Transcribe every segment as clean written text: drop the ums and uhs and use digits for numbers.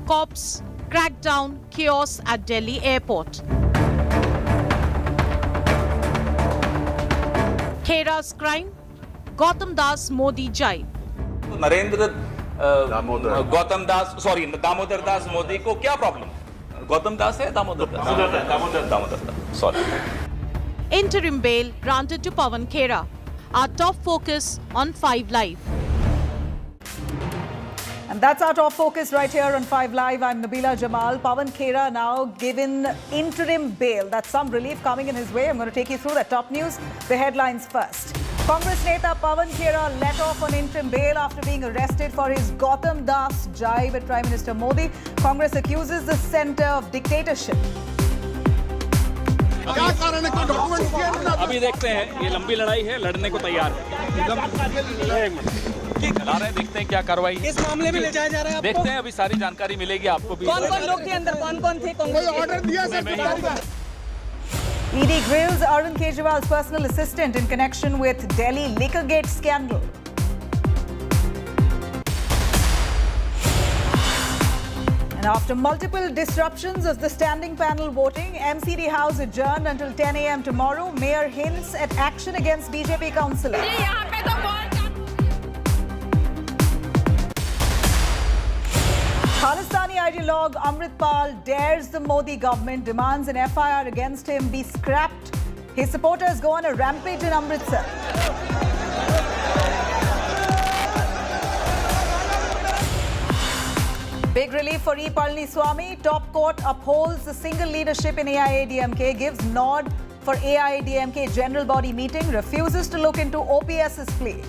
Cops crack down chaos at Delhi airport. Khera's crime, Gautam Das Modi jibe. Gautam दास दामोदर दास मोदी को क्या problem? Gautam दास है Damodar Das sorry. Interim bail granted to Pawan Khera. Our top focus on 5 Live. And that's our top focus right here on 5 Live. I'm Nabila. Jamal. Pawan Khera now given interim bail. That's some relief coming in his way. I'm going to take you through the top news. The headlines first. Congress Neta Pawan Khera let off on interim bail after being arrested for his Gautam Das jibe at Prime Minister Modi. Congress accuses the centre of dictatorship. अभी देखते हैं, ये लंबी लड़ाई है, लड़ने को तैयार है. चला रहे हैं, देखते हैं क्या कार्रवाई इस मामले में ले जाया जा रहा है. देखते हैं, अभी सारी जानकारी मिलेगी आपको भी. कौन-कौन लोग थे अंदर, कौन-कौन थे? कोई ऑर्डर दिया सरकार? ED grills Arvind Kejriwal's personal assistant in connection with Delhi Liquorgate scandal. And after multiple disruptions of the standing panel voting, MCD House adjourned until 10 a.m. tomorrow. Mayor hints at action against BJP councillor. Khalistani ideologue Amritpal dares the Modi government, demands an FIR against him be scrapped. His supporters go on a rampage in Amritsar. Big relief for E. Palniswamy. Top court upholds the single leadership in AIADMK, gives nod for AIADMK general body meeting, refuses to look into OPS's plea.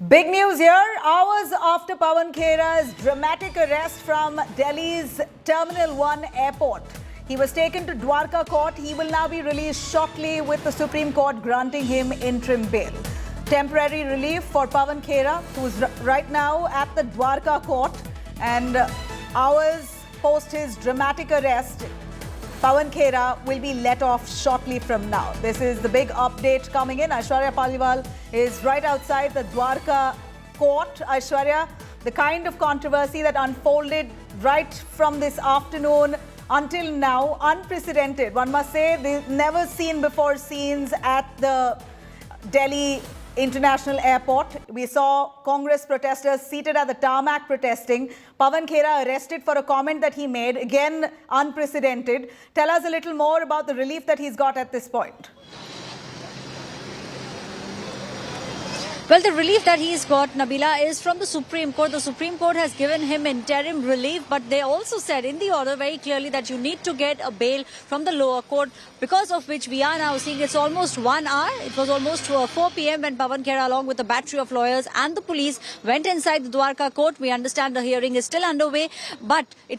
Big news here. Hours after Pawan Khera's dramatic arrest from Delhi's Terminal 1 airport, he was taken to Dwarka court. He will now be released shortly with the Supreme Court granting him interim bail. Temporary relief for Pawan Khera, who is right now at the Dwarka court, and hours post his dramatic arrest, Pawan Khera will be let off shortly from now. This is the big update coming in. Aishwarya Paliwal is right outside the Dwarka court. Aishwarya, the kind of controversy that unfolded right from this afternoon until now, unprecedented. One must say, they've never seen before scenes at the Delhi International Airport. We saw Congress protesters seated at the tarmac protesting. Pawan Khera arrested for a comment that he made, again unprecedented. Tell us a little more about the relief that he's got at this point. Well, the relief that he's got, Nabila, is from the Supreme Court. The Supreme Court has given him interim relief, but they also said in the order very clearly that you need to get a bail from the lower court, because of which we are now seeing it's almost 1 hour. It was almost 4 p.m. when Pawan Khera, along with a battery of lawyers and the police, went inside the Dwarka court. We understand the hearing is still underway, but we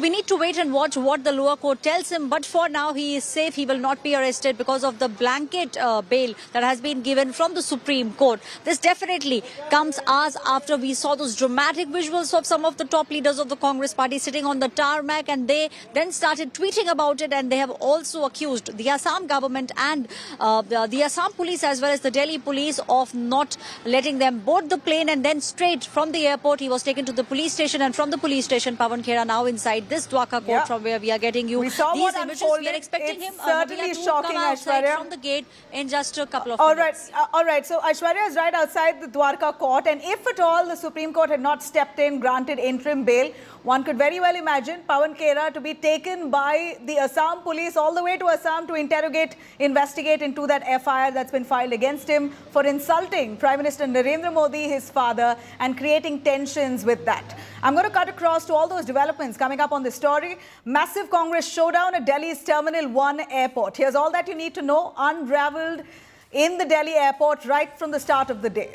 need to wait and watch what the lower court tells him. But for now, he is safe. He will not be arrested because of the blanket bail that has been given from the Supreme Court. This definitely comes hours after we saw those dramatic visuals of some of the top leaders of the Congress party sitting on the tarmac, and they then started tweeting about it, and they have also accused the Assam government and the Assam Police as well as the Delhi Police of not letting them board the plane. And then straight from the airport, he was taken to the police station, and from the police station, Pawan Khera now inside this Dwarka court from where we are getting you. We saw these what images. unfolded. We are expecting it's him certainly shocking, come outside Aishwarya. from the gate in just a couple of minutes. All right. So Aishwarya is right outside the Dwarka court, and if at all the Supreme Court had not stepped in, granted interim bail, one could very well imagine Pawan Khera to be taken by the Assam Police all the way to Assam to investigate into that FIR that's been filed against him for insulting Prime Minister Narendra Modi, his father, and creating tensions with that. I'm going to cut across to all those developments coming up on this story. Massive Congress showdown at Delhi's Terminal 1 airport. Here's all that you need to know, unraveled in the Delhi airport right from the start of the day.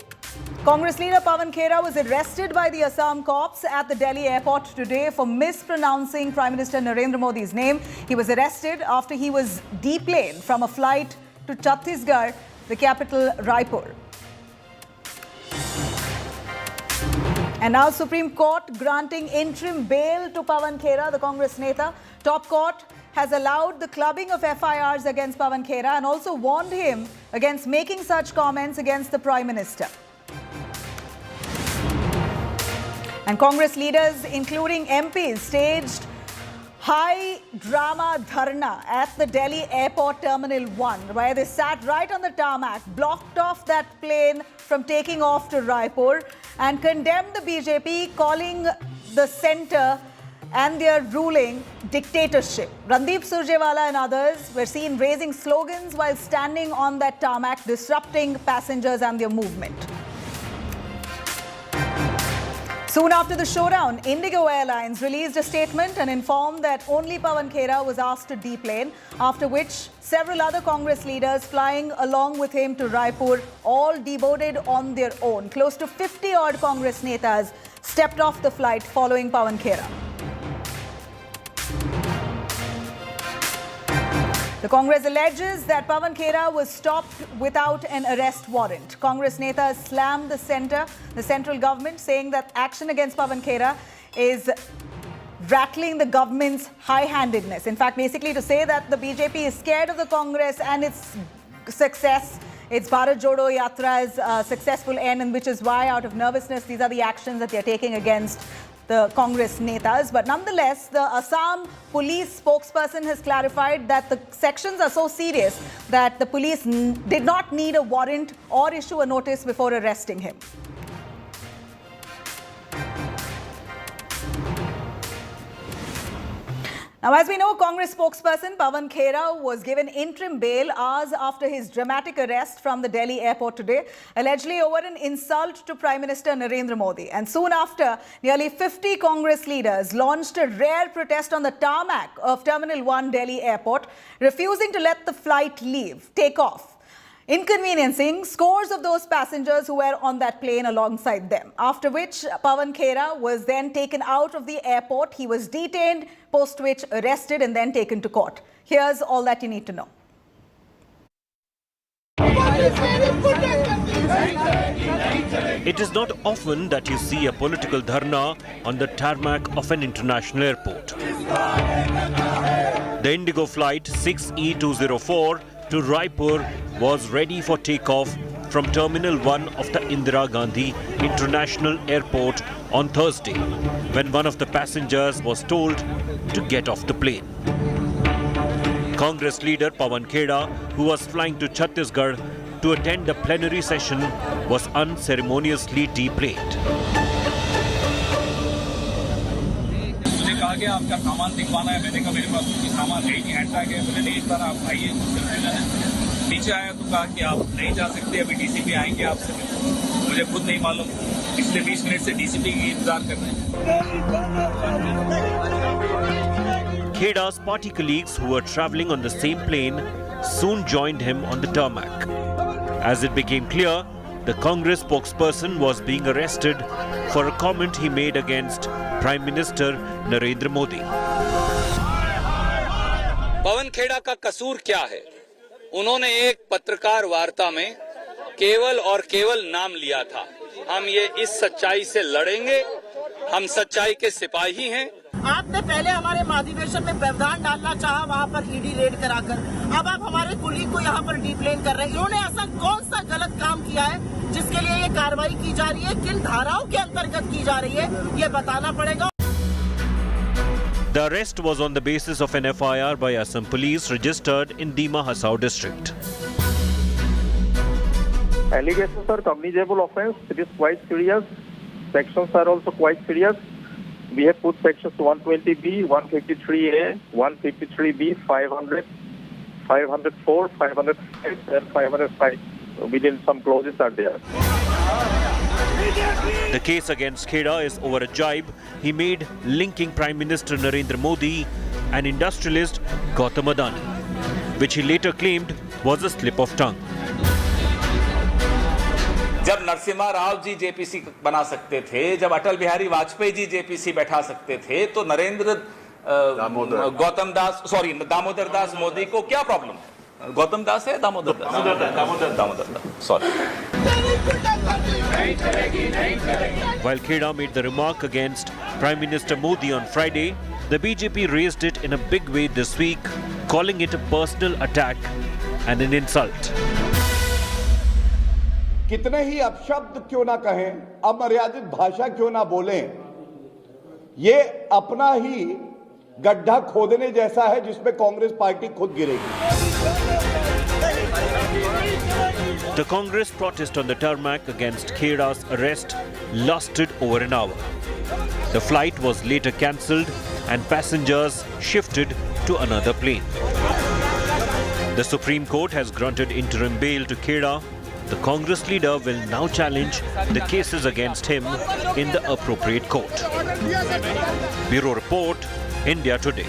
Congress leader Pawan Khera was arrested by the Assam cops at the Delhi airport today for mispronouncing Prime Minister Narendra Modi's name. He was arrested after he was deplaned from a flight to Chhattisgarh, the capital Raipur. And now Supreme Court granting interim bail to Pawan Khera, the Congress Neta. Top court has allowed the clubbing of FIRs against Pawan Khera and also warned him against making such comments against the Prime Minister. And Congress leaders, including MPs, staged high drama dharna at the Delhi Airport Terminal 1, where they sat right on the tarmac, blocked off that plane from taking off to Raipur, and condemned the BJP, calling the centre and their ruling dictatorship. Randeep Surjewala and others were seen raising slogans while standing on that tarmac, disrupting passengers and their movement. Soon after the showdown, Indigo Airlines released a statement and informed that only Pawan Khera was asked to deplane, after which several other Congress leaders flying along with him to Raipur all deboarded on their own. Close to 50-odd Congress netas stepped off the flight following Pawan Khera. The Congress alleges that Pawan Khera was stopped without an arrest warrant. Congress netas slammed the central government, saying that action against Pawan Khera is rattling the government's high-handedness. In fact, basically to say that the BJP is scared of the Congress and its success, its Bharat Jodo Yatra's successful end, and which is why, out of nervousness, these are the actions that they're taking against the Congress netas. But nonetheless, the Assam Police spokesperson has clarified that the sections are so serious that the police did not need a warrant or issue a notice before arresting him. Now, as we know, Congress spokesperson Pawan Khera was given interim bail hours after his dramatic arrest from the Delhi airport today, allegedly over an insult to Prime Minister Narendra Modi. And soon after, nearly 50 Congress leaders launched a rare protest on the tarmac of Terminal 1 Delhi airport, refusing to let the flight take off, inconveniencing scores of those passengers who were on that plane alongside them. After which, Pawan Khera was then taken out of the airport. He was detained, post which arrested and then taken to court. Here's all that you need to know. It is not often that you see a political dharna on the tarmac of an international airport. The Indigo flight 6E204 to Raipur was ready for takeoff from Terminal 1 of the Indira Gandhi International Airport on Thursday, when one of the passengers was told to get off the plane. Congress leader Pawan Khera, who was flying to Chhattisgarh to attend the plenary session, was unceremoniously deplaned. कहा कि आपका सामान दिखवाना है, मैंने कहा मेरे पास कोई सामान है ही नहीं, हैंडबैग है, बोले नहीं एक बार आप आइए। नीचे आया तो कहा कि आप नहीं जा सकते, अभी डीसीपी आएंगे आपसे, मुझे खुद नहीं मालूम, पिछले 20 मिनट से डीसीपी की इंतजार कर रहे हैं। Khera's party colleagues who were travelling on the same plane soon joined him on the tarmac. As it became clear, the Congress spokesperson was being arrested for a comment he made against Prime Minister Narendra Modi. Pawan Khera का कसूर क्या है? उन्होंने एक पत्रकार वार्ता में केवल और केवल नाम लिया था। हम ये इस सच्चाई से लड़ेंगे, हम सच्चाई के सिपाही हैं। आपने पहले हमारे महाधिवेशन में व्यवधान डालना चाहा, वहाँ पर ईडी रेड कराकर, अब आप हमारे कुलीग को यहाँ पर डिप्लेन कर रहे हैं। इन्होंने ऐसा कौन सा गलत काम किया है जिसके लिए ये कार्रवाई की जा रही है, किन धाराओं के अंतर्गत की जा रही है, ये बताना पड़ेगा। The arrest was on the basis of an FIR by Assam Police registered in Dima Hasao district. Allegations are cognizable offence. It is quite serious. Sections are also quite serious. We have put sections 120B, 153A, 153B, 500, 504, 505 and 505. Within some clauses are there. The case against Khera is over a jibe he made linking Prime Minister Narendra Modi and industrialist Gautam Adani, which he later claimed was a slip of tongue. जब Narasimha Rao ji JPC बना सकते थे, जब Atal Bihari Vajpayee ji JPC बैठा सकते थे, तो दामोदर दास मोदी को क्या प्रॉब्लम? गौतम दास है Damodar Das sorry. While Khera made the remark against Prime Minister Modi on Friday, the BJP raised it in a big way this week, calling it a personal attack and an insult. कितने ही अपशब्द क्यों ना कहें, अमर्यादित भाषा क्यों ना बोलें, ये अपना ही गड्ढा खोदने जैसा है जिसमें कांग्रेस पार्टी खुद गिरेगी. The Congress protest on the tarmac against Khera's arrest lasted over an hour. The flight was later cancelled and passengers shifted to another plane. The Supreme Court has granted interim bail to Khera. The Congress leader will now challenge the cases against him in the appropriate court. Bureau Report, India Today.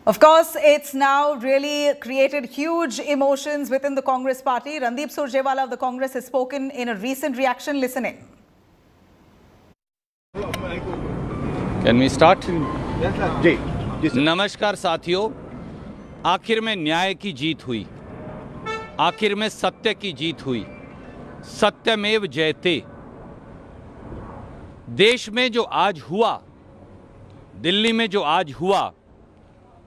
Of course, it's now really created huge emotions within the Congress party. Randeep Surjewala of the Congress has spoken in a recent reaction. Listen in. Can we start? नमस्कार साथियों, आखिर में न्याय की जीत हुई, आखिर में सत्य की जीत हुई, सत्यमेव जयते. देश में जो आज हुआ, दिल्ली में जो आज हुआ,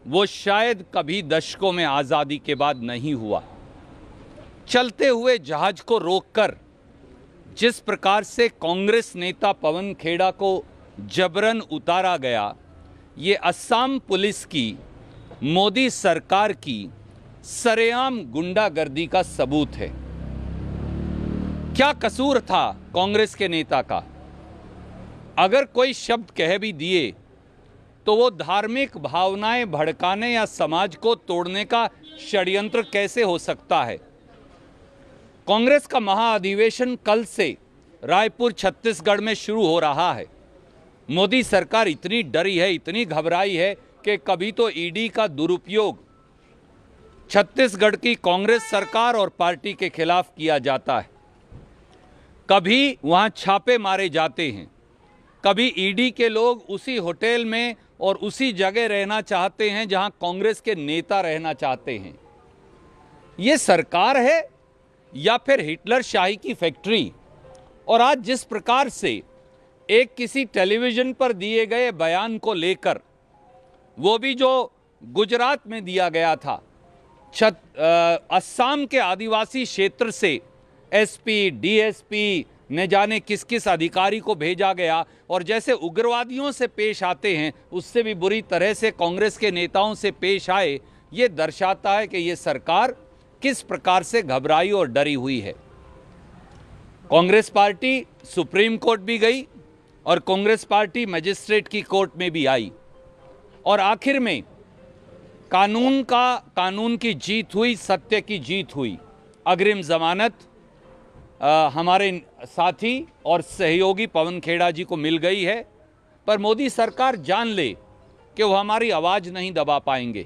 वो शायद कभी दशकों में आज़ादी के बाद नहीं हुआ. चलते हुए जहाज को रोककर जिस प्रकार से कांग्रेस नेता पवन खेड़ा को जबरन उतारा गया, ये असम पुलिस की, मोदी सरकार की सरेआम गुंडागर्दी का सबूत है. क्या कसूर था कांग्रेस के नेता का? अगर कोई शब्द कह भी दिए तो वो धार्मिक भावनाएं भड़काने या समाज को तोड़ने का षड्यंत्र कैसे हो सकता है? कांग्रेस का महाअधिवेशन कल से रायपुर छत्तीसगढ़ में शुरू हो रहा है. मोदी सरकार इतनी डरी है, इतनी घबराई है कि कभी तो ईडी का दुरुपयोग छत्तीसगढ़ की कांग्रेस सरकार और पार्टी के खिलाफ किया जाता है. कभी वहां छापे मारे जाते हैं, कभी ईडी के लोग उसी होटल में और उसी जगह रहना चाहते हैं जहां कांग्रेस के नेता रहना चाहते हैं. ये सरकार है या फिर हिटलर शाही की फैक्ट्री? और आज जिस प्रकार से एक किसी टेलीविजन पर दिए गए बयान को लेकर, वो भी जो गुजरात में दिया गया था, असम के आदिवासी क्षेत्र से एसपी, डीएसपी न जाने किस किस अधिकारी को भेजा गया और जैसे उग्रवादियों से पेश आते हैं उससे भी बुरी तरह से कांग्रेस के नेताओं से पेश आए, ये दर्शाता है कि ये सरकार किस प्रकार से घबराई और डरी हुई है. कांग्रेस पार्टी सुप्रीम कोर्ट भी गई और कांग्रेस पार्टी मजिस्ट्रेट की कोर्ट में भी आई और आखिर में कानून की जीत हुई, सत्य की जीत हुई. अग्रिम जमानत हमारे साथी और सहयोगी पवन खेड़ा जी को मिल गई है, पर मोदी सरकार जान ले कि वो हमारी आवाज़ नहीं दबा पाएंगे.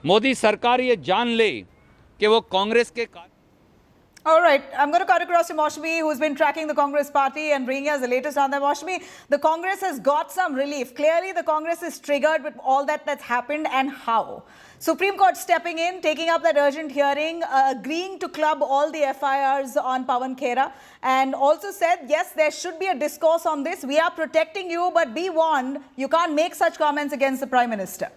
मोदी सरकार ये जान ले कि वो कांग्रेस के All right, I'm going to cut across to Maushmi, who's been tracking the Congress party and bringing us the latest on that. Maushmi, the Congress has got some relief. Clearly, the Congress is triggered with all that's happened, and how? Supreme Court stepping in, taking up that urgent hearing, agreeing to club all the FIRs on Pawan Khera, and also said, yes, there should be a discourse on this. We are protecting you, but be warned, you can't make such comments against the Prime Minister.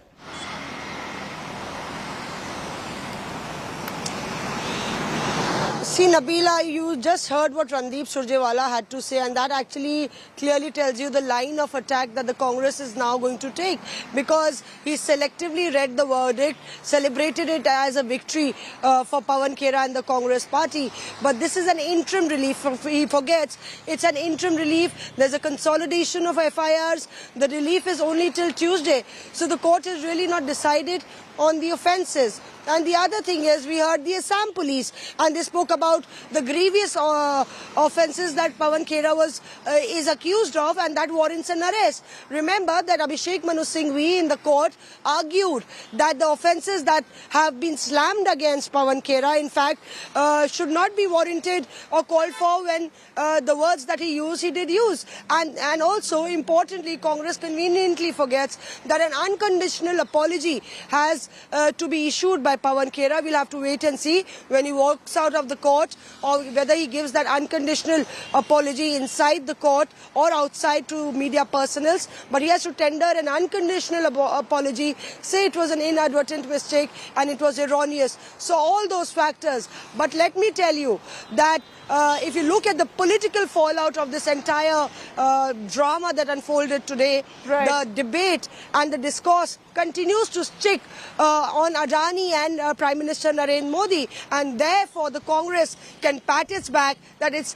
See, Nabila, you just heard what Randeep Surjewala had to say, and that actually clearly tells you the line of attack that the Congress is now going to take, because he selectively read the verdict, celebrated it as a victory for Pawan Khera and the Congress party. But this is an interim relief. He forgets it's an interim relief. There's a consolidation of FIRs. The relief is only till Tuesday. So the court has really not decided on the offences. And the other thing is, we heard the Assam Police, and they spoke about the grievous offences that Pawan Khera is accused of, and that warrants an arrest. Remember that Abhishek Manu Singhvi in the court argued that the offences that have been slammed against Pawan Khera, in fact, should not be warranted or called for when the words that he used, he did use. And also, importantly, Congress conveniently forgets that an unconditional apology has to be issued by Pawan Khera. We'll have to wait and see when he walks out of the court, or whether he gives that unconditional apology inside the court or outside to media personals. But he has to tender an unconditional apology, say it was an inadvertent mistake and it was erroneous. So all those factors. But let me tell you that if you look at the political fallout of this entire drama that unfolded today, the debate and the discourse continues to stick on Adani and Prime Minister Narendra Modi, and therefore the Congress can pat its back that it's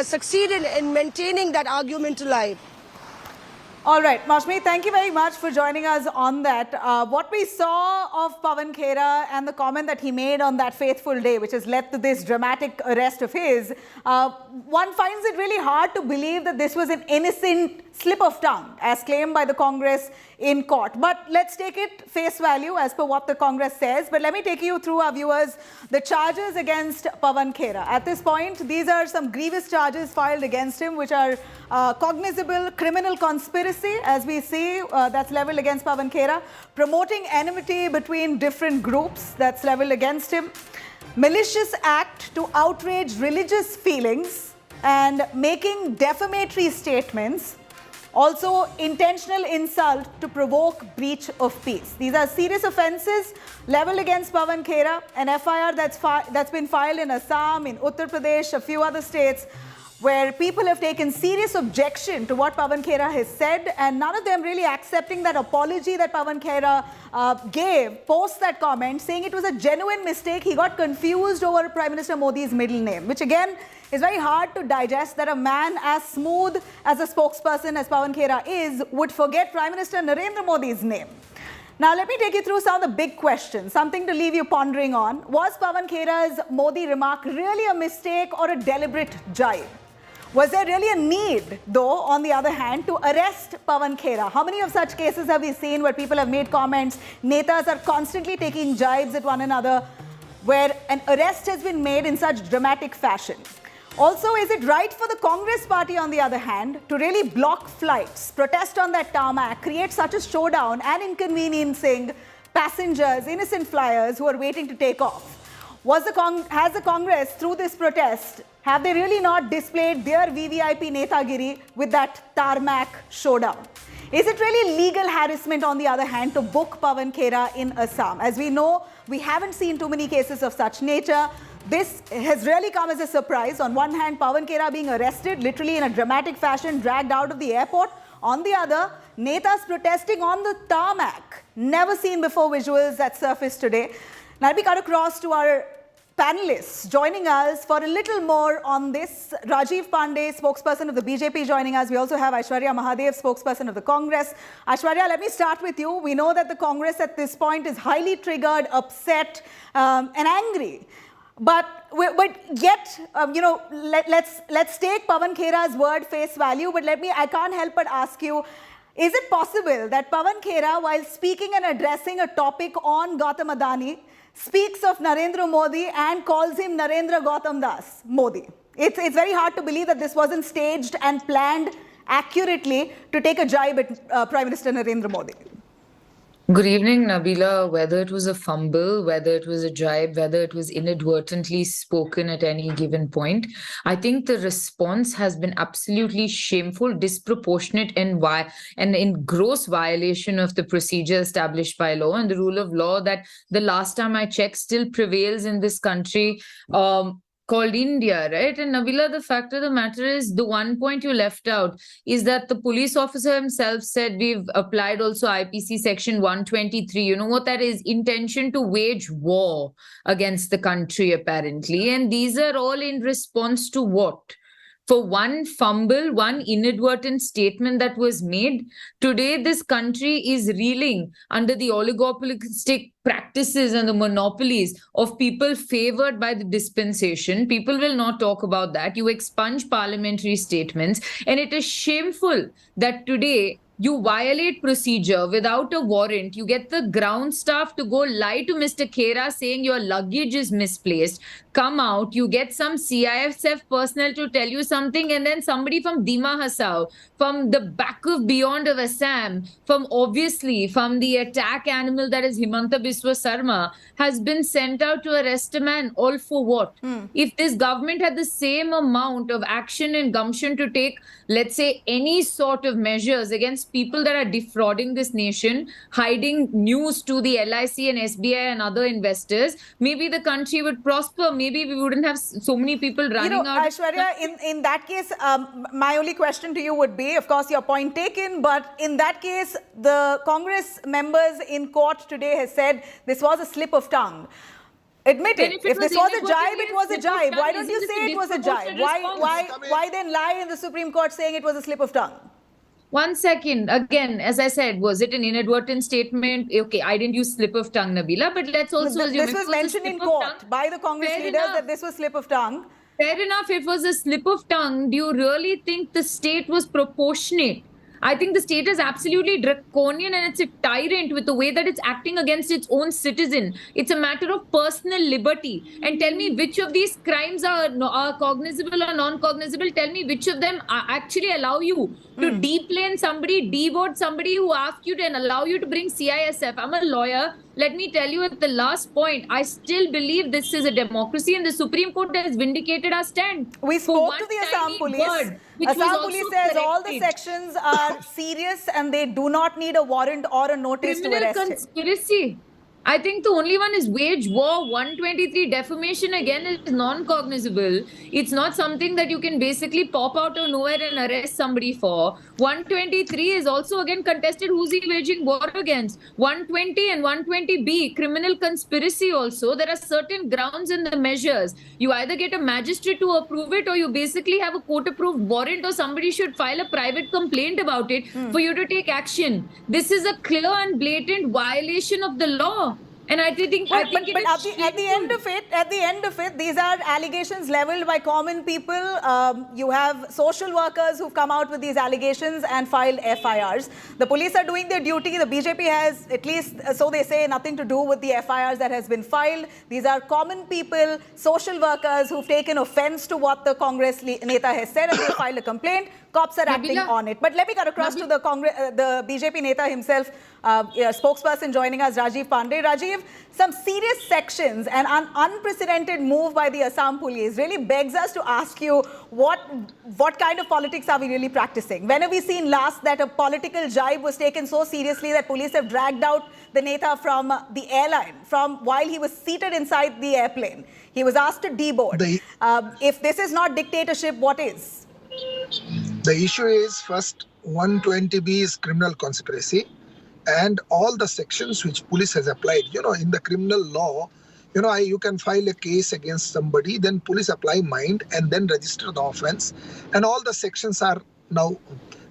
succeeded in maintaining that argument alive. All right, Mashmi, thank you very much for joining us on that. What we saw of Pawan Khera and the comment that he made on that fateful day, which has led to this dramatic arrest of his, one finds it really hard to believe that this was an innocent slip of tongue, as claimed by the Congress in court. But let's take it face value as per what the Congress says. But let me take you through, our viewers, the charges against Pawan Khera. At this point, these are some grievous charges filed against him, which are cognizable criminal conspiracy, as we see, that's leveled against Pawan Khera, promoting enmity between different groups, that's leveled against him, malicious act to outrage religious feelings, and making defamatory statements, also intentional insult to provoke breach of peace. These are serious offences leveled against Pawan Khera, an FIR that's been filed in Assam, in Uttar Pradesh, a few other states, where people have taken serious objection to what Pawan Khera has said, and none of them really accepting that apology that Pawan Khera gave post that comment, saying it was a genuine mistake. He got confused over Prime Minister Modi's middle name, which again is very hard to digest, that a man as smooth as a spokesperson as Pawan Khera is would forget Prime Minister Narendra Modi's name. Now, let me take you through some of the big questions, something to leave you pondering on. Was Pawan Khera's Modi remark really a mistake or a deliberate jibe? Was there really a need, though, on the other hand, to arrest Pawan Khera? How many of such cases have we seen where people have made comments, Netas are constantly taking jibes at one another, where an arrest has been made in such dramatic fashion? Also, is it right for the Congress party, on the other hand, to really block flights, protest on that tarmac, create such a showdown and inconveniencing passengers, innocent flyers who are waiting to take off? Has the Congress, through this protest, have they really not displayed their VVIP Netagiri with that tarmac showdown? Is it really legal harassment, on the other hand, to book Pawan Khera in Assam? As we know, we haven't seen too many cases of such nature. This has really come as a surprise. On one hand, Pawan Khera being arrested, literally in a dramatic fashion, dragged out of the airport. On the other, Netas protesting on the tarmac. Never seen before visuals that surfaced today. Now we cut across to our panelists joining us for a little more on this. Rajiv Pandey, spokesperson of the BJP, joining us. We also have Aishwarya Mahadev, spokesperson of the Congress. Aishwarya, let me start with you. We know that the Congress at this point is highly triggered, upset, and angry. But yet, let's take Pawan Khera's word face value. But I can't help but ask you, is it possible that Pawan Khera, while speaking and addressing a topic on Gautam Adani, speaks of Narendra Modi and calls him Narendra Gautam Das Modi? It's very hard to believe that this wasn't staged and planned accurately to take a jibe at Prime Minister Narendra Modi. Good evening, Nabila. Whether it was a fumble, whether it was a jibe, whether it was inadvertently spoken at any given point, I think the response has been absolutely shameful, disproportionate, and in gross violation of the procedure established by law and the rule of law that the last time I checked still prevails in this country, called India, right? And Nabila, the fact of the matter is, the one point you left out is that the police officer himself said we've applied also IPC section 123. You know what that is? Intention to wage war against the country, apparently. And these are all in response to what? for one fumble, one inadvertent statement that was made. Today, this country is reeling under the oligopolistic practices and the monopolies of people favored by the dispensation. People will not talk about that. You expunge parliamentary statements, and it is shameful that today you violate procedure without a warrant. You get the ground staff to go lie to Mr. Khera saying your luggage is misplaced. Come out, you get some CISF personnel to tell you something, and then somebody from Dima Hasao, from the back of beyond of Assam, from the attack animal that is Himanta Biswa Sarma, has been sent out to arrest a man. All for what? If this government had the same amount of action and gumption to take, let's say, any sort of measures against people that are defrauding this nation, hiding news to the LIC and SBI and other investors, maybe the country would prosper. Maybe we wouldn't have so many people running out. Aishwarya, in that case, my only question to you would be, of course, your point taken, but in that case, the Congress members in court today has said this was a slip of tongue. Admit it. If this was a jibe, it was a jibe. Why don't you say it was a jibe? Why then lie in the Supreme Court saying it was a slip of tongue? 1 second. Again, as I said, was it an inadvertent statement? Okay, I didn't use slip of tongue, Nabila, but let's also assume this was mentioned in court by the Congress leaders that this was slip of tongue. Fair enough. It was a slip of tongue. Do you really think the state was proportionate? I think the state is absolutely draconian, and it's a tyrant with the way that it's acting against its own citizen. It's a matter of personal liberty. And tell me which of these crimes are cognizable or non-cognizable. Tell me which of them actually allow you to deplane somebody, devote somebody who asked you to, and allow you to bring CISF. I'm a lawyer. Let me tell you at the last point, I still believe this is a democracy, and the Supreme Court has vindicated our stand. We spoke to the Assam Police. Assam Police says all the sections are serious and they do not need a warrant or a notice to arrest him. Conspiracy. I think the only one is wage war. 123 defamation again is non-cognizable. It's not something that you can basically pop out of nowhere and arrest somebody for. 123 is also again contested. Who's he waging war against? 120 and 120B, criminal conspiracy also. There are certain grounds in the measures. You either get a magistrate to approve it, or you basically have a court-approved warrant, or somebody should file a private complaint about it for you to take action. This is a clear and blatant violation of the law. And I think at the end of it, these are allegations leveled by common people. You have social workers who've come out with these allegations and filed FIRs. The police are doing their duty. The BJP has, at least so they say, nothing to do with the FIRs that has been filed. These are common people, social workers who've taken offense to what the Congress Neta has said, and they filed a complaint. Cops are acting on it. But let me cut across to the BJP Neta himself, spokesperson joining us, Rajiv Pandey. Rajiv, some serious sections and an unprecedented move by the Assam Police really begs us to ask you what kind of politics are we really practicing? When have we seen last that a political jibe was taken so seriously that police have dragged out the Neta from the airline, from while he was seated inside the airplane? He was asked to deboard. If this is not dictatorship, what is? The issue is, first, 120B is criminal conspiracy, and all the sections which police has applied. In the criminal law, you can file a case against somebody, then police apply mind and then register the offense, and all the sections are now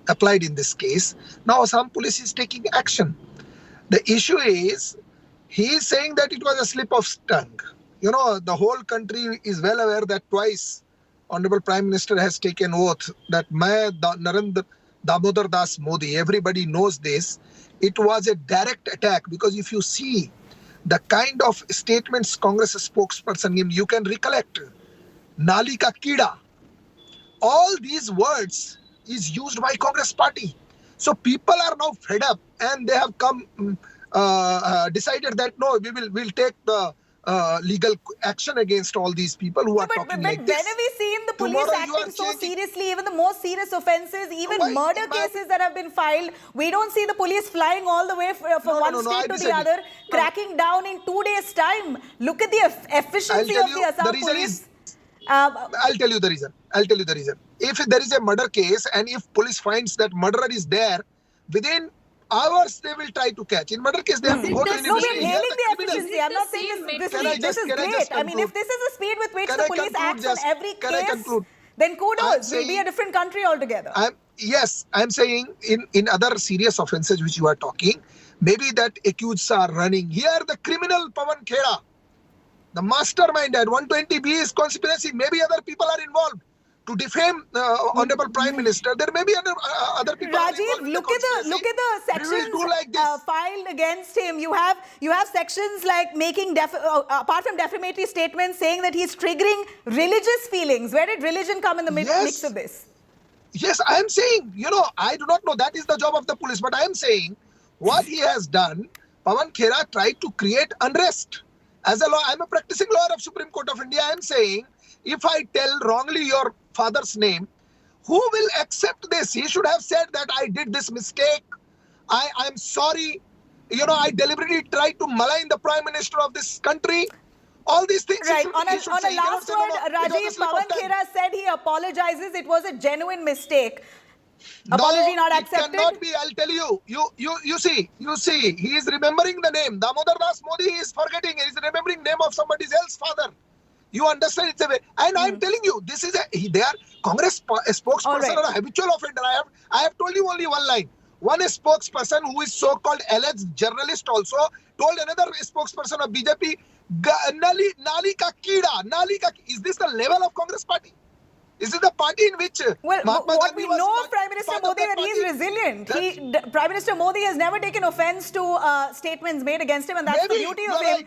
applied in this case. Now Assam Police is taking action. The issue is, he is saying that it was a slip of tongue. The whole country is well aware that twice Honorable Prime Minister has taken oath that Narendra Damodar Das Modi, everybody knows this. It was a direct attack, because if you see the kind of statements Congress spokesperson gave, you can recollect Nali ka Kida. All these words is used by Congress party. So people are now fed up, and they have come decided that no, we'll take the legal action against all these people who are talking like this. When have we seen the police acting so seriously? Even the most serious offences, even murder cases that have been filed, we don't see the police flying all the way from one state to the other, cracking down in 2 days' time. Look at the efficiency of the Assam Police. I'll tell you the reason. If there is a murder case, and if police finds that murderer is there, within hours they will try to catch. In murder case, they have to go to an investigation. No, we're hailing the efficiency. I'm not saying this is great. I mean, if this is the speed with which the police acts on every case, Then kudos, we'll be a different country altogether. Yes, I'm saying in other serious offences which you are talking, maybe that accused are running. Here the criminal Pawan Khera, the mastermind at 120B is conspiracy. Maybe other people are involved to defame Honorable Prime Minister. There may be other people. Rajiv, look at the sections filed against him. You have sections like making apart from defamatory statements, saying that he's triggering religious feelings. Where did religion come in the mix of this? Yes, I am saying, I do not know. That is the job of the police. But I am saying what he has done, Pawan Khera tried to create unrest. As a law, I am a practicing lawyer of Supreme Court of India. I am saying, if I tell wrongly your father's name, who will accept this? He should have said that I did this mistake. I'm sorry. I deliberately tried to malign the Prime Minister of this country. All these things. Right. On a last word, Rajiv, Pawan Khera said he apologizes. It was a genuine mistake. Apology not accepted? It cannot be. I'll tell you. You see. He is remembering the name. Damodar Das Modi is forgetting. He is remembering name of somebody else's father. You understand? It's a way. And I'm telling you, this is they are Congress spokesperson or a habitual offender. I have told you only one line. One spokesperson who is so-called alleged journalist also told another spokesperson of BJP, Nali ka Kida. Is this the level of Congress party? Is it the party in which... Well, what we know of Prime Minister Modi, that he is resilient. Prime Minister Modi has never taken offence to statements made against him, and that's the beauty of him.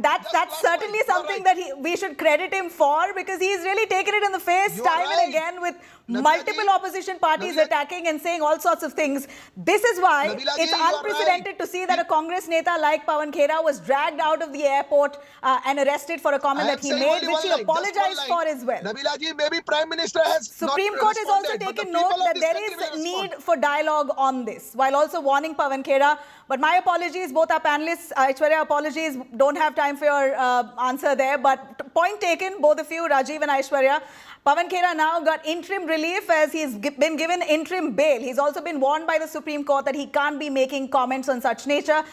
That's certainly something that we should credit him for, because he's really taken it in the face time and again with multiple opposition parties attacking and saying all sorts of things. This is why it's unprecedented to see that a Congress Neta like Pawan Khera was dragged out of the airport and arrested for a comment that he made, which he apologized for as well. Nabila ji, maybe Prime Minister has Supreme Court has also taken note that there is need for dialogue on this, while also warning Pawan Khera. But my apologies, both our panelists, Aishwarya, apologies, don't have time for your answer there. But point taken, both of you, Rajiv and Aishwarya. Pawan Khera now got interim relief as he's been given interim bail. He's also been warned by the Supreme Court that he can't be making comments on such nature.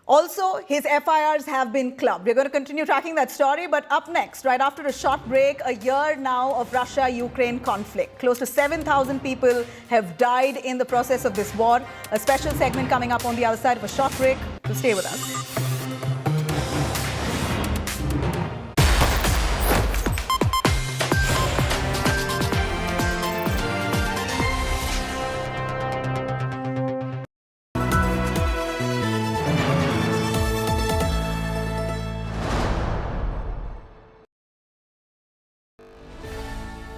Also, his FIRs have been clubbed. We're going to continue tracking that story, but up next, right after a short break, a year now of Russia-Ukraine conflict. Close to 7,000 people have died in the process of this war. A special segment coming up on the other side of a short break. So stay with us.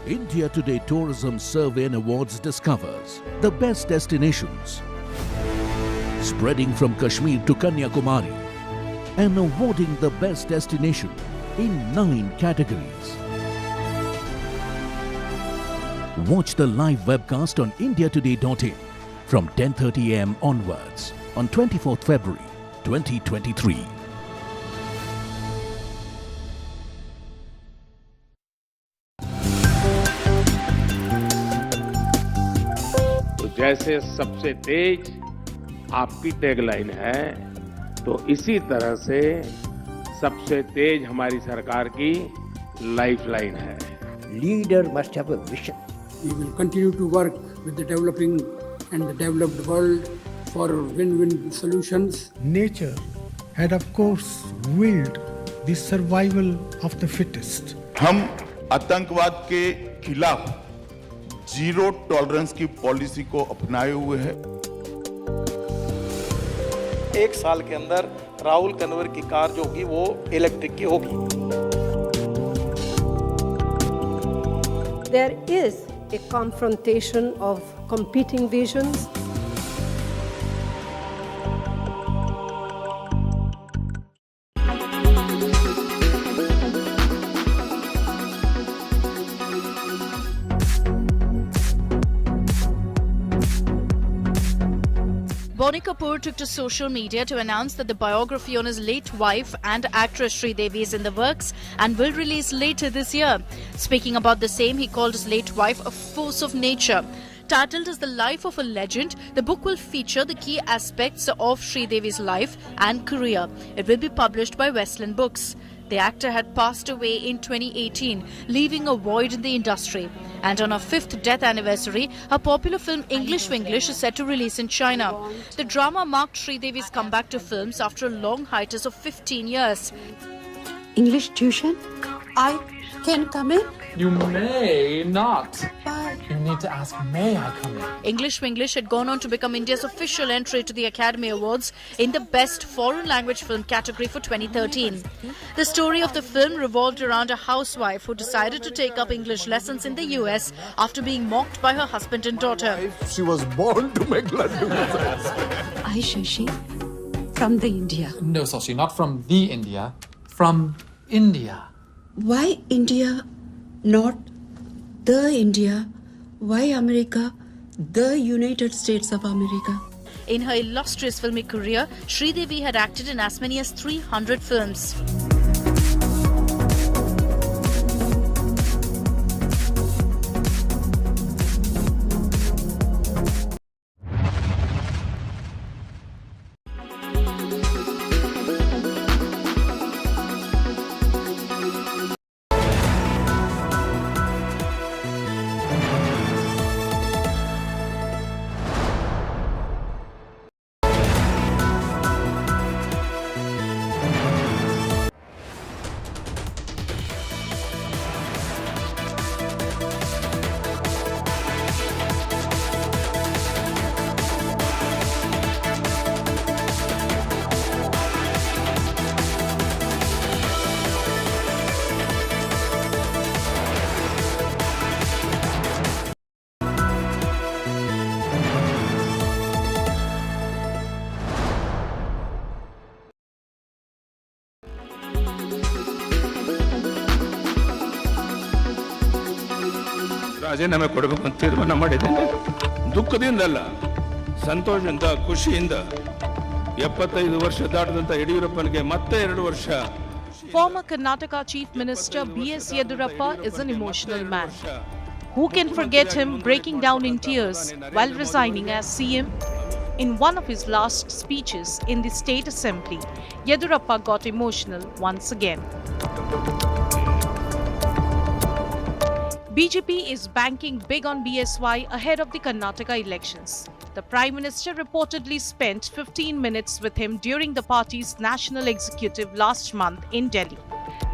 India Today Tourism Survey and Awards discovers the best destinations, spreading from Kashmir to Kanyakumari, and awarding the best destination in 9 categories. Watch the live webcast on indiatoday.in from 10:30 am onwards on 24th February 2023. जैसे सबसे तेज आपकी tagline है, तो इसी तरह से सबसे तेज हमारी सरकार की लाइफलाइन है. Leader must have a vision. We will continue to work with the developing and the developed world for win-win solutions. Nature had of course willed the survival of the fittest. हम आतंकवाद के खिलाफ zero tolerance की policy को अपनाए हुए हैं. 1 साल के अंदर राहुल कन्वर की कार जो होगी वो इलेक्ट्रिक की होगी. There is a confrontation of competing visions. Bonnie Kapoor took to social media to announce that the biography on his late wife and actress Sridevi is in the works and will release later this year. Speaking about the same, he called his late wife a force of nature. Titled as The Life of a Legend, the book will feature the key aspects of Sridevi's life and career. It will be published by Westland Books. The actor had passed away in 2018, leaving a void in the industry. And on her 5th death anniversary, her popular film English Winglish is set to release in China. The drama marked Sridevi's comeback to films after a long hiatus of 15 years. English tuition? I can come in? You may not. You need to ask, may I come in? English Winglish had gone on to become India's official entry to the Academy Awards in the Best Foreign Language Film category for 2013. The story of the film revolved around a housewife who decided to take up English lessons in the US after being mocked by her husband and daughter. She was born to make Laddu. I, Shashi, from the India. No, Sashi, not from the India, from India. Why India, not the India? Why America, the United States of America? In her illustrious filmic career, Sridevi had acted in as many as 300 films. ರಾಜೀನಾಮೆ ಕೊಡಬೇಕು ಅಂತ ತೀರ್ಮಾನ ಮಾಡಿದ್ದೇನೆ. ದುಃಖದಿಂದಲ್ಲ, ಸಂತೋಷದಿಂದ, ಖುಷಿಯಿಂದ 75 ವರ್ಷ ದಾಟದಂತ ಯಡಿಯೂರಪ್ಪನಿಗೆ ಮತ್ತೆ 2 ವರ್ಷ. Former Karnataka Chief Minister B.S. Yediyurappa is an emotional man. Who can forget him breaking down in tears while resigning as CM? In one of his last speeches in the State Assembly, Yediyurappa got emotional once again. BJP is banking big on BSY ahead of the Karnataka elections. The Prime Minister reportedly spent 15 minutes with him during the party's national executive last month in Delhi.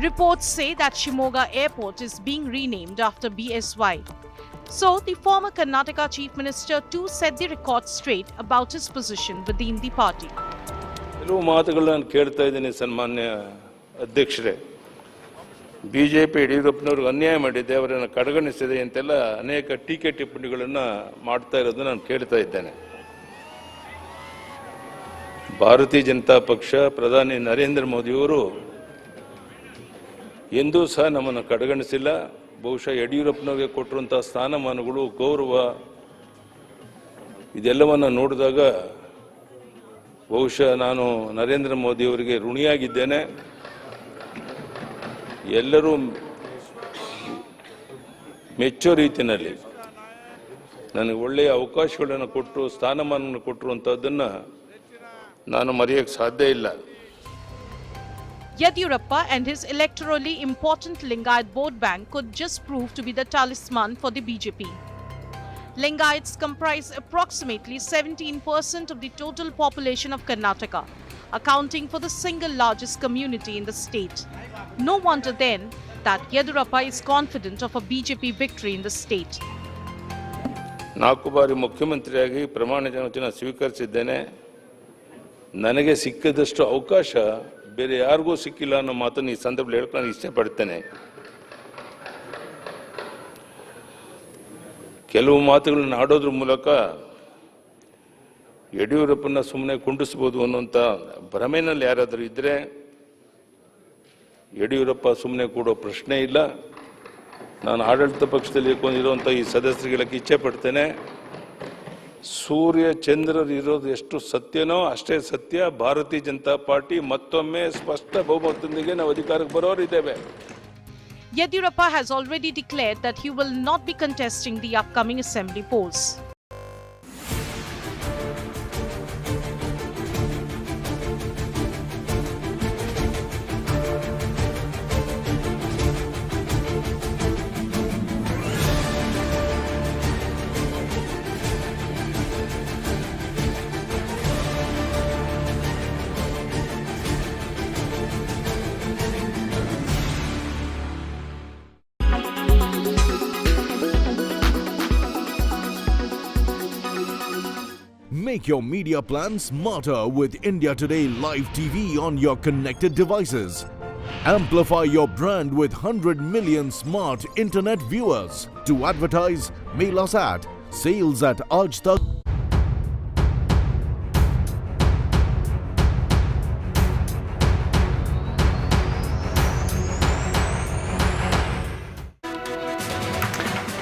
Reports say that Shimoga Airport is being renamed after BSY. So, the former Karnataka Chief Minister too set the record straight about his position within the party. ಕೆಲವು ಮಾತುಗಳನ್ನು ಕೇಳ್ತಾ ಇದ್ದೀನಿ ಸನ್ಮಾನ್ಯ ಅಧ್ಯಕ್ಷರೇ. BJP ಯಡಿಯೂರಪ್ಪನವ್ರಿಗೆ ಅನ್ಯಾಯ ಮಾಡಿದೆ, ಅವರನ್ನು ಕಡೆಗಣಿಸಿದೆ ಅಂತೆಲ್ಲ ಅನೇಕ ಟೀಕೆ ಟಿಪ್ಪಣಿಗಳನ್ನು ಮಾಡ್ತಾ ಇರೋದನ್ನು ನಾನು ಕೇಳ್ತಾ ಇದ್ದೇನೆ. ಭಾರತೀಯ ಜನತಾ ಪಕ್ಷ, ಪ್ರಧಾನಿ ನರೇಂದ್ರ ಮೋದಿಯವರು ಎಂದೂ ಸಹ ನಮ್ಮನ್ನು ಕಡೆಗಣಿಸಿಲ್ಲ. ಬಹುಶಃ ಯಡಿಯೂರಪ್ಪನವ್ರಿಗೆ ಕೊಟ್ಟಿರುವಂಥ ಸ್ಥಾನಮಾನಗಳು, ಗೌರವ ಇದೆಲ್ಲವನ್ನು ನೋಡಿದಾಗ ಬಹುಶಃ ನಾನು ನರೇಂದ್ರ ಮೋದಿಯವರಿಗೆ ಋಣಿಯಾಗಿದ್ದೇನೆ. ಎಲ್ಲರೂ ಮೆಚ್ಚೋ ರೀತಿಯಲ್ಲಿ ನನಗೆ ಒಳ್ಳೆಯ ಅವಕಾಶಗಳನ್ನು ಕೊಟ್ಟರು, ಸ್ಥಾನಮಾನವನ್ನು ಕೊಟ್ಟರು ಅಂತದನ್ನು ನಾನು ಮರೆಯೋಕ್ಕೆ ಸಾಧ್ಯ ಇಲ್ಲ. Yediyurappa and his electorally important Lingayat vote bank could just prove to be the talisman for the BJP. Lingayats comprise approximately 17% of the total population of Karnataka, accounting for the single largest community in the state. No wonder then that Yediyurappa is confident of a BJP victory in the state. 4 ಬಾರಿ ಮುಖ್ಯಮಂತ್ರಿಯಾಗಿ ಪ್ರಮಾಣ ವಚನ ಸ್ವೀಕರಿಸಿದ್ದೇನೆ. ನನಗೆ ಸಿಕ್ಕಿದಷ್ಟು ಅವಕಾಶ ಬೇರೆ ಯಾರಿಗೂ ಸಿಕ್ಕಿಲ್ಲ ಅನ್ನೋ ಮಾತನ್ನು ಈ ಸಂದರ್ಭದಲ್ಲಿ ಹೇಳಕ್ಕೆ ನಾನು ಇಷ್ಟಪಡ್ತೇನೆ. ಕೆಲವು ಮಾತುಗಳನ್ನು ಆಡೋದ್ರ ಮೂಲಕ ಯಡಿಯೂರಪ್ಪನ ಸುಮ್ಮನೆ ಕುಂಡಿಸ್ಬೋದು ಅನ್ನುವಂಥ ಭ್ರಮೆನಲ್ಲಿ ಯಾರಾದರೂ ಇದ್ದರೆ ಯಡಿಯೂರಪ್ಪ ಸುಮ್ಮನೆ ಕೂಡೋ ಪ್ರಶ್ನೆ ಇಲ್ಲ. ನಾನು ಆಡಳಿತ ಪಕ್ಷದಲ್ಲಿ ಇರುವಂಥ ಈ ಸದಸ್ಯರಿಗೆ ಇಚ್ಛೆ ಪಡ್ತೇನೆ, ಸೂರ್ಯ ಚಂದ್ರರು ಇರೋದು ಎಷ್ಟು ಸತ್ಯನೋ ಅಷ್ಟೇ ಸತ್ಯ. ಭಾರತೀಯ ಜನತಾ ಪಾರ್ಟಿ ಮತ್ತೊಮ್ಮೆ ಸ್ಪಷ್ಟ ಬಹುಮತದೊಂದಿಗೆ ನಾವು ಅಧಿಕಾರಕ್ಕೆ ಬರೋರಿದ್ದೇವೆ. Yediyurappa has already declared that he will not be contesting the upcoming assembly polls. Make your media plan smarter with India Today Live TV on your connected devices. Amplify your brand with 100 million smart internet viewers. To advertise, mail us at sales@aajtak.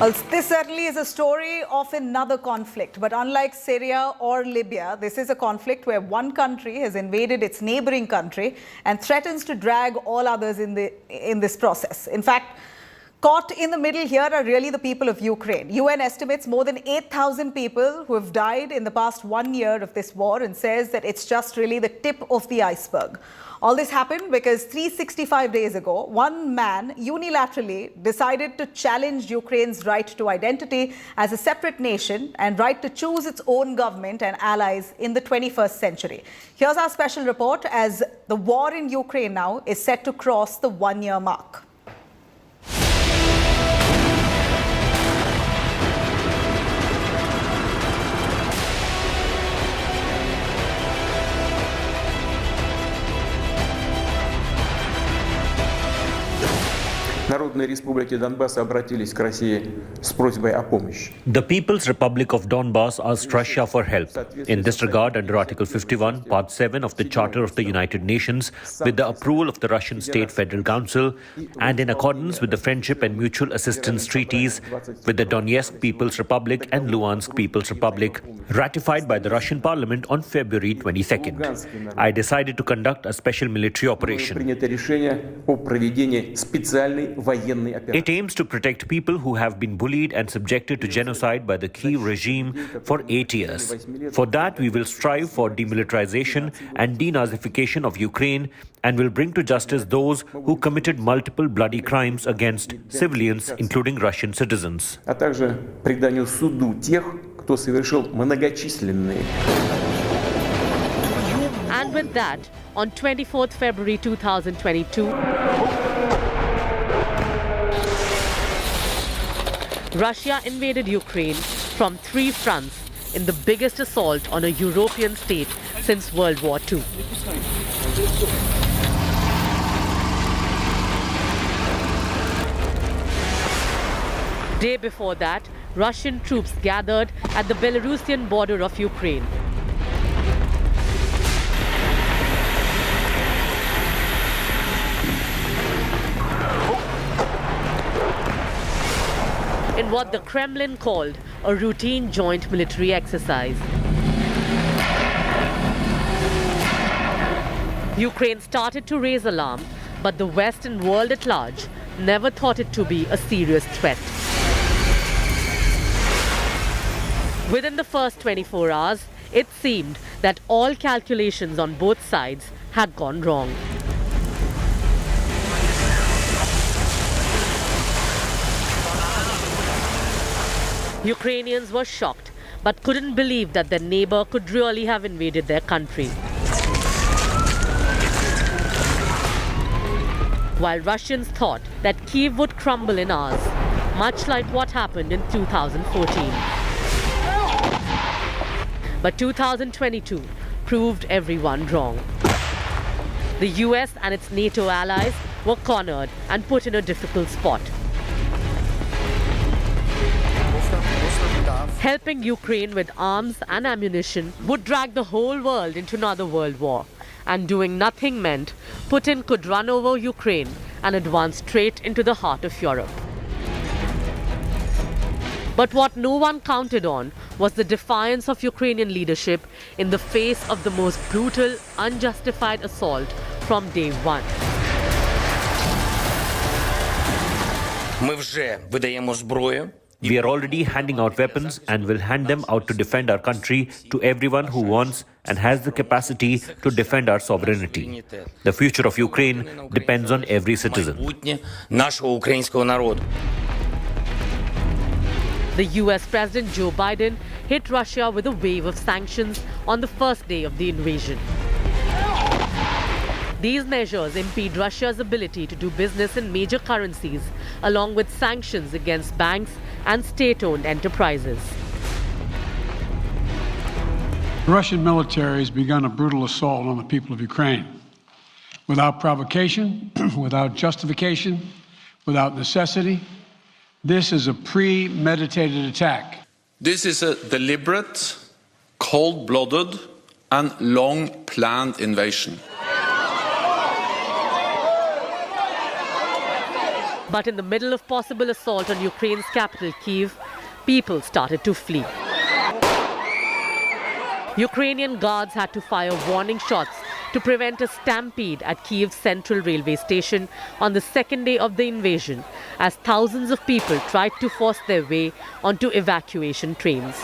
Well, this certainly is a story of another conflict, but unlike Syria or Libya, this is a conflict where one country has invaded its neighboring country and threatens to drag all others in this process. In fact, caught in the middle here are really the people of Ukraine. UN estimates more than 8,000 people who have died in the past 1 year of this war and says that it's just really the tip of the iceberg. All this happened because 365 days ago, one man unilaterally decided to challenge Ukraine's right to identity as a separate nation and right to choose its own government and allies in the 21st century. Here's our special report as the war in Ukraine now is set to cross the 1-year mark. Народные республики Донбасса обратились к России с просьбой о помощи. The People's Republic of Donbass asked Russia for help. In this regard, under Article 51, Part 7 of the Charter of the United Nations, with the approval of the Russian State Federal Council, and in accordance with the Friendship and Mutual Assistance Treaties with the Donetsk People's Republic and Luhansk People's Republic, ratified by the Russian Parliament on February 22nd, I decided to conduct a special military operation. Принято решение о проведении специальной военной операции. It aims to protect people who have been bullied and subjected to genocide by the Kyiv regime for 8 years. For that, we will strive for demilitarization and denazification of Ukraine and will bring to justice those who committed multiple bloody crimes against civilians, including Russian citizens. А также преданию суду тех, кто совершил многочисленные. And with that, on 24th February 2022, Russia invaded Ukraine from 3 fronts in the biggest assault on a European state since World War II. Day before that, Russian troops gathered at the Belarusian border of Ukraine. In what the Kremlin called a routine joint military exercise. Ukraine started to raise alarm, but the West and world at large never thought it to be a serious threat. Within the first 24 hours, it seemed that all calculations on both sides had gone wrong. Ukrainians were shocked, but couldn't believe that their neighbor could really have invaded their country. While Russians thought that Kyiv would crumble in hours, much like what happened in 2014. But 2022 proved everyone wrong. The US and its NATO allies were cornered and put in a difficult spot. Helping Ukraine with arms and ammunition would drag the whole world into another world war. And doing nothing meant Putin could run over Ukraine and advance straight into the heart of Europe. But what no one counted on was the defiance of Ukrainian leadership in the face of the most brutal, unjustified assault from day one. Ми вже видаємо зброю. We are already handing out weapons and will hand them out to defend our country to everyone who wants and has the capacity to defend our sovereignty. The future of Ukraine depends on every citizen. Нашого українського народу. The US President Joe Biden hit Russia with a wave of sanctions on the first day of the invasion. These measures impede Russia's ability to do business in major currencies, along with sanctions against banks and state-owned enterprises. The Russian military has begun a brutal assault on the people of Ukraine. Without provocation, without justification, without necessity, this is a premeditated attack. This is a deliberate, cold-blooded and long-planned invasion. But in the middle of possible assault on Ukraine's capital, Kyiv, people started to flee. Ukrainian guards had to fire warning shots to prevent a stampede at Kyiv's central railway station on the second day of the invasion, as thousands of people tried to force their way onto evacuation trains.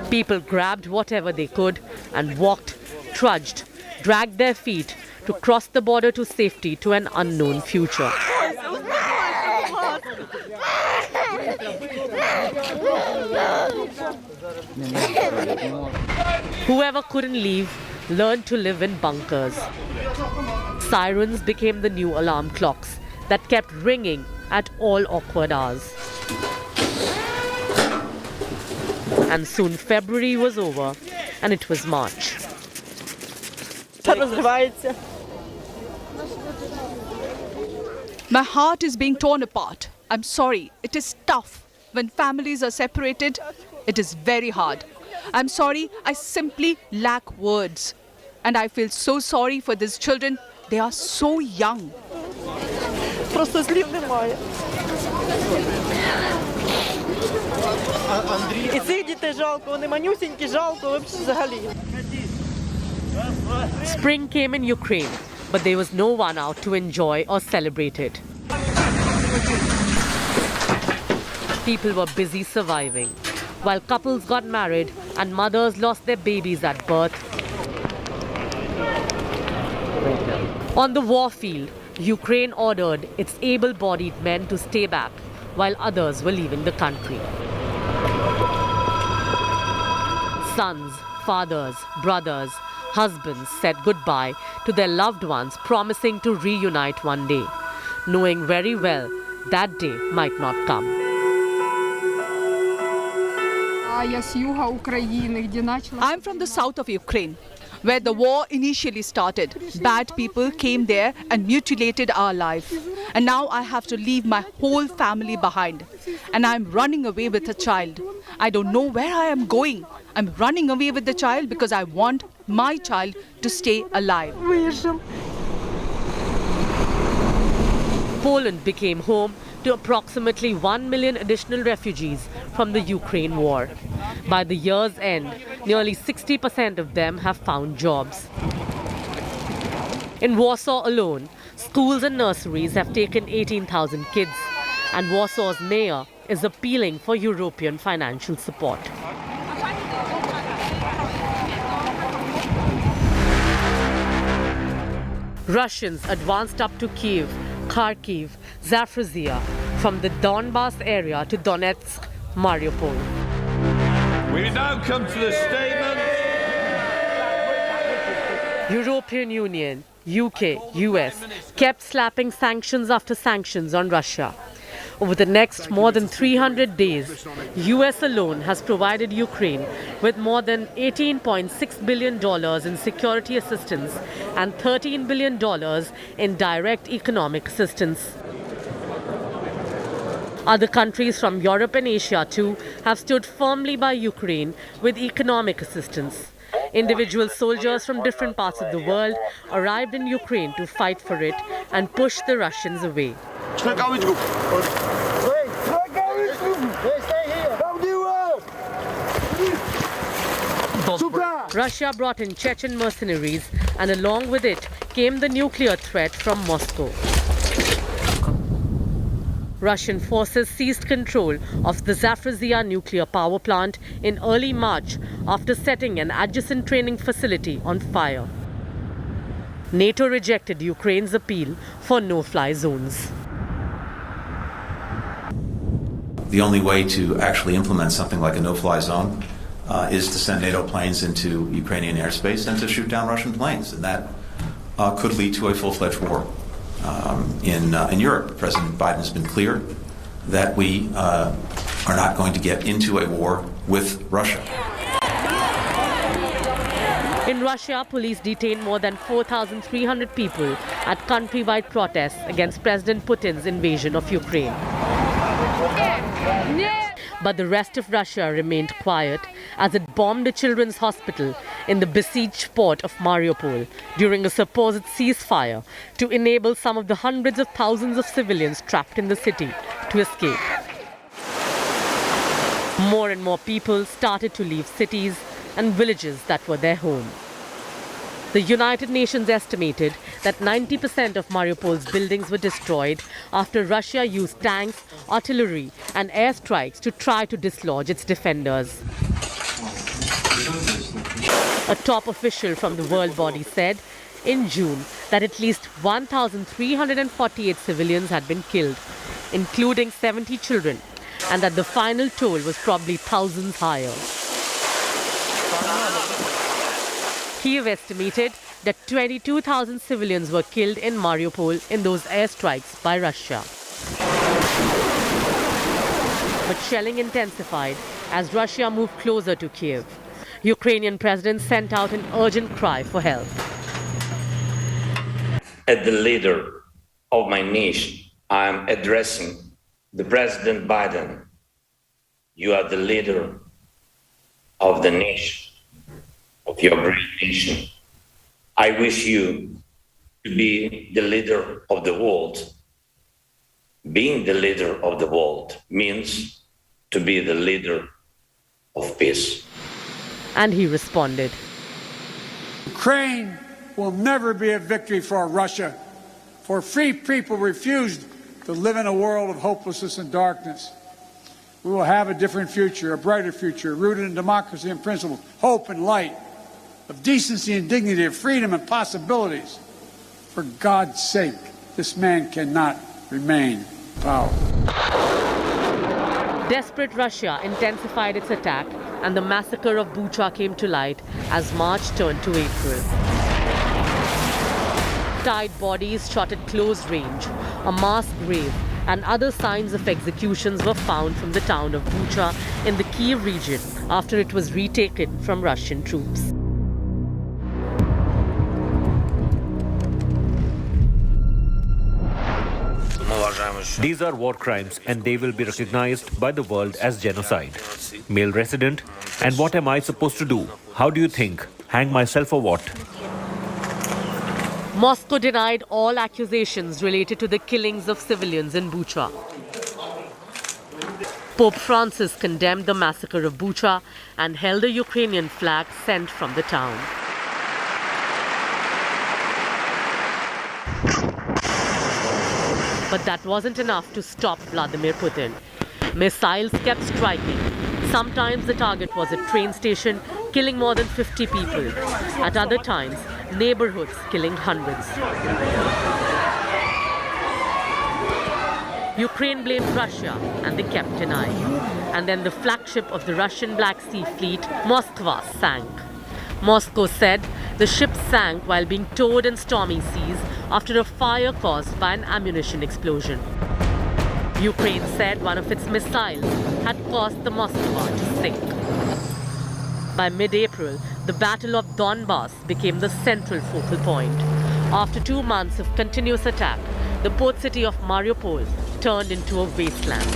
People grabbed whatever they could and walked, trudged, dragged their feet to cross the border to safety to an unknown future. Whoever couldn't leave learned to live in bunkers. Sirens became the new alarm clocks that kept ringing at all awkward hours. And soon February was over and it was March. My heart is being torn apart. I'm sorry. It is tough. When families are separated, it is very hard. I'm sorry. I simply lack words. And I feel so sorry for these children. They are so young. Просто слів немає. І цих дітей жалко, вони манюсінькі, жалко взагалі. Spring came in Ukraine, but there was no one out to enjoy or celebrate it. People were busy surviving, while couples got married and mothers lost their babies at birth. On the war field, Ukraine ordered its able-bodied men to stay back, while others were leaving the country. Sons, fathers, brothers, husbands said goodbye to their loved ones, promising to reunite one day, knowing very well that day might not come. I'm from the south of Ukraine, where the war initially started. Bad people came there and mutilated our life. And now I have to leave my whole family behind. And I'm running away with a child. I don't know where I am going. I'm running away with the child because I want my child to stay alive. Poland became home to approximately 1 million additional refugees from the Ukraine war. By the year's end, nearly 60% of them have found jobs. In Warsaw alone, schools and nurseries have taken 18,000 kids, and Warsaw's mayor is appealing for European financial support. Russians advanced up to Kyiv, Kharkiv, Zaporizhzhia, from the Donbas area to Donetsk, Mariupol. We now come to the statement. European Union, UK, US kept slapping sanctions after sanctions on Russia. Over the next more than 300 days, US alone has provided Ukraine with more than $18.6 billion in security assistance and $13 billion in direct economic assistance. Other countries from Europe and Asia too have stood firmly by Ukraine with economic assistance. Individual soldiers from different parts of the world arrived in Ukraine to fight for it and push the Russians away. Russia brought in Chechen mercenaries, and along with it came the nuclear threat from Moscow. Russian forces seized control of the Zaporizhzhia nuclear power plant in early March after setting an adjacent training facility on fire. NATO rejected Ukraine's appeal for no-fly zones. The only way to actually implement something like a no-fly zone is to send NATO planes into Ukrainian airspace and to shoot down Russian planes. And that could lead to a full-fledged war. In Europe, President Biden has been clear that we are not going to get into a war with Russia. In Russia, police detained more than 4,300 people at countrywide protests against President Putin's invasion of Ukraine. But the rest of Russia remained quiet as it bombed a children's hospital in the besieged port of Mariupol during a supposed ceasefire to enable some of the hundreds of thousands of civilians trapped in the city to escape. More and more people started to leave cities and villages that were their home. The United Nations estimated that 90% of Mariupol's buildings were destroyed after Russia used tanks, artillery and airstrikes to try to dislodge its defenders. A top official from the world body said in June that at least 1,348 civilians had been killed, including 70 children, and that the final toll was probably thousands higher. Kyiv estimated that 22,000 civilians were killed in Mariupol in those airstrikes by Russia. But shelling intensified as Russia moved closer to Kyiv. Ukrainian president sent out an urgent cry for help. As the leader of my nation, I am addressing the President Biden. You are the leader of the nation, of your great nation. I wish you to be the leader of the world. Being the leader of the world means to be the leader of peace. And he responded. Ukraine will never be a victory for Russia, for free people refused to live in a world of hopelessness and darkness. We will have a different future, a brighter future, rooted in democracy and principles, hope and light, of decency and dignity, of freedom and possibilities. For God's sake, this man cannot remain in power. Desperate Russia intensified its attack, and the massacre of Bucha came to light as March turned to April. Tied bodies shot at close range, a mass grave, and other signs of executions were found from the town of Bucha in the Kyiv region after it was retaken from Russian troops. These are war crimes and they will be recognized by the world as genocide. Male resident, and what am I supposed to do? How do you think? Hang myself or what? Moscow denied all accusations related to the killings of civilians in Bucha. Pope Francis condemned the massacre of Bucha and held a Ukrainian flag sent from the town. But that wasn't enough to stop Vladimir Putin. Missiles kept striking. Sometimes the target was a train station, killing more than 50 people. At other times, neighborhoods killing hundreds. Ukraine blamed Russia and they kept denying. And then the flagship of the Russian Black Sea Fleet, Moskva, sank. Moscow said the ship sank while being towed in stormy seas after a fire caused by an ammunition explosion. Ukraine said one of its missiles had caused the Moskva to sink. By mid-April, the Battle of Donbass became the central focal point. After 2 months of continuous attack, the port city of Mariupol turned into a wasteland.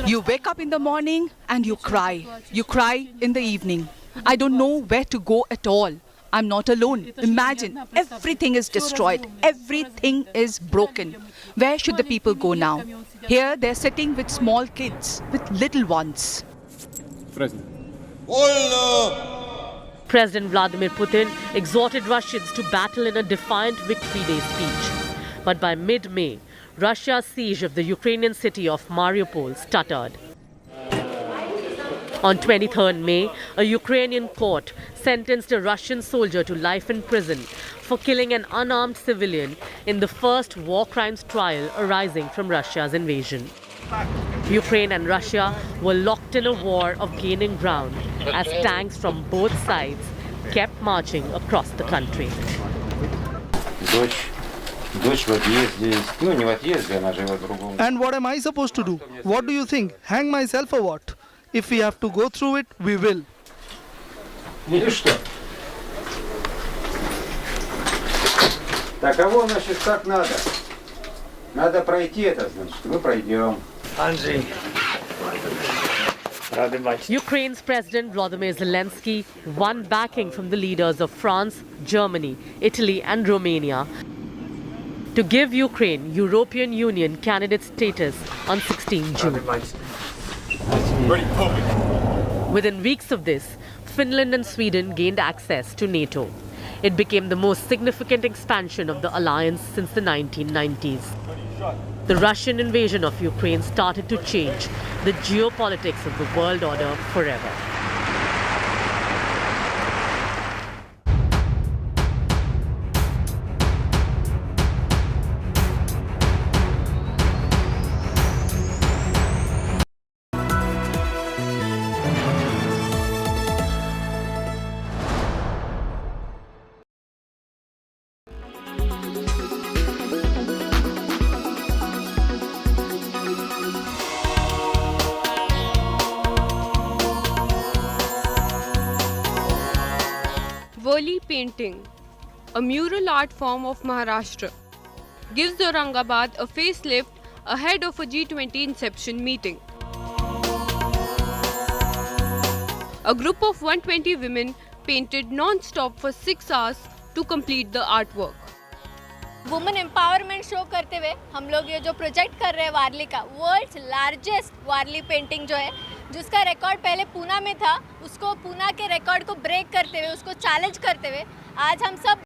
You wake up in the morning and you cry. You cry in the evening. I don't know where to go at all. I'm not alone. Imagine, everything is destroyed. Everything is broken. Where should the people go now? Here they're sitting with small kids, with little ones. President Vladimir Putin exhorted Russians to battle in a defiant Victory Day speech. But by mid-May, Russia's siege of the Ukrainian city of Mariupol stuttered. On 23rd May, a Ukrainian court sentenced a Russian soldier to life in prison for killing an unarmed civilian in the first war crimes trial arising from Russia's invasion. Ukraine and Russia were locked in a war of gaining ground as tanks from both sides kept marching across the country. Дочь в отъезде, ну не в отъезде, она живет в другом. And what am I supposed to do? What do you think? Hang myself or what? If we have to go through it, we will. Или что? Таково, значит, как надо. Надо пройти это, значит, мы пройдем. Анджей. Ukraine's President Volodymyr Zelensky won backing from the leaders of France, Germany, Italy and Romania to give Ukraine European Union candidate status on 16 June. Within weeks of this, Finland and Sweden gained access to NATO. It became the most significant expansion of the alliance since the 1990s. The Russian invasion of Ukraine started to change the geopolitics of the world order forever. Wali painting, a mural art form of Maharashtra, gives Aurangabad a facelift ahead of a G20 inception meeting. A group of 120 women painted non-stop for 6 hours to complete the artwork. Women empowerment show करते हुए हम लोग ये जो project कर रहे हैं वारली का, वर्ल्ड्स लार्जेस्ट वारली पेंटिंग जो है, जिसका रिकॉर्ड पहले पूना में था, उसको पूना के रिकॉर्ड को ब्रेक करते हुए, उसको चैलेंज करते हुए आज हम सब